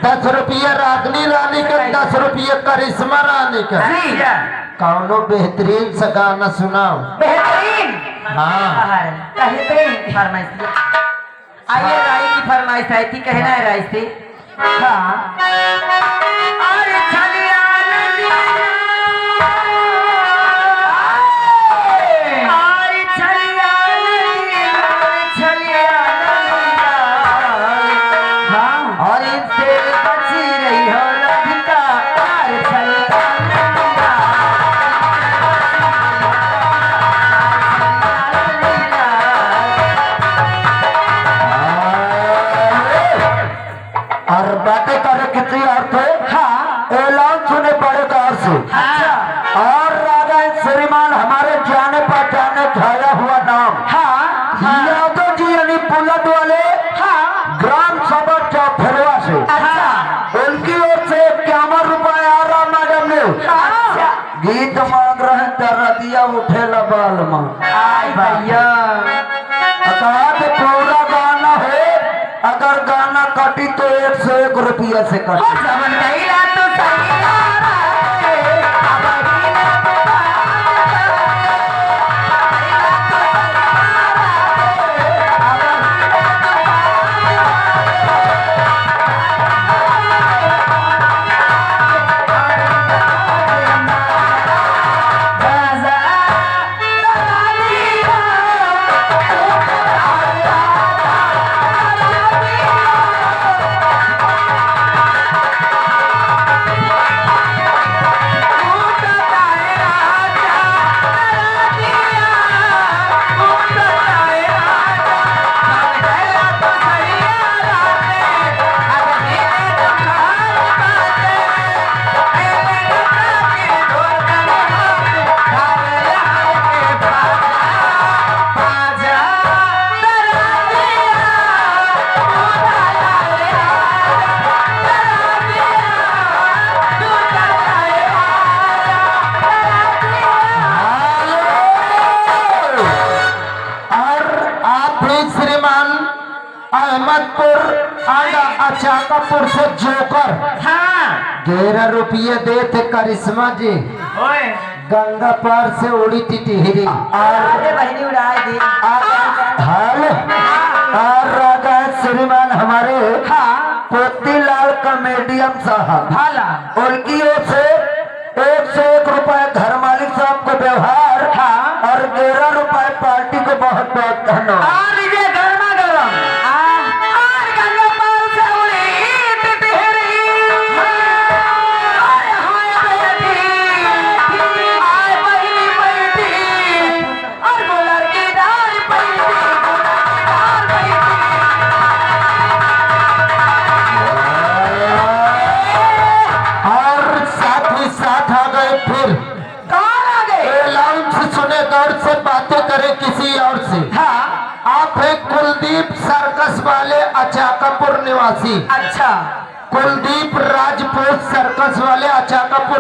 10 रुपये रागनी रानी का, 10 रुपये करिश्मा रानी का। कौनो बेहतरीन सा गाना सुनाओ। बेहतरीन। हाँ बेहतरीन फरमाइश। आइए राय की फरमाइश आई थी, कहना है राय से। हाँ अरे छलिया नदिया, अरे छलिया नदिया, छलिया नदिया, हाँ और इनसे बची रही हो लड़का। अरे छलिया नदिया, और बातें करे किसी और थे। हाँ ऐलान सुने बड़े गौर से। अच्छा और राजा श्रीमान हमारे जाने पहचाने छाया हुआ नाम। हाँ यादव जी यानी पुलट वाले। हाँ ग्राम सभा चौफेरवा से। अच्छा उनकी ओर से 51 रुपए आ रहा मैडम ने। अच्छा गीत मांग रहे दर्दिया उठे बाल मां। आई भैया अर्थात पूरा गाना है, अगर गाना कटी तो 101 रुपया से कटी। जमन गईला तो सही यारा है, अब गईला तो अहमदपुर आया अचाकापुर से जोकर। हाँ 11 रुपये दे थे करिश्मा जी। ओए गंगा पार से उड़ी थी टिहरी। अरे बहनी उड़ाए दी। और राजा श्रीमान हमारे हाँ पोतीलाल कॉमेडियन साहब भाला उनकी ओर से 101 रुपए घर मालिक साहब को व्यवहार। हाँ और 11 रुपए पार्टी को बहुत बहुत धन्यवाद। और ये गर्मा गर्म और गंगा पार से उड़ी टिहरी। हाय हाय बेटी, आय बहनी बेटी, और गुलर की डाल पैती, गुलर की डाल पैती। और साथ ही साथ आ गए फिर कौन आ गए? लाउंज सुने दौर से बातें करें किसी और से। हाँ आप है कुलदीप सर्कस वाले अचाकापुर निवासी। अच्छा कुलदीप राजपूत सर्कस वाले अचाकापुर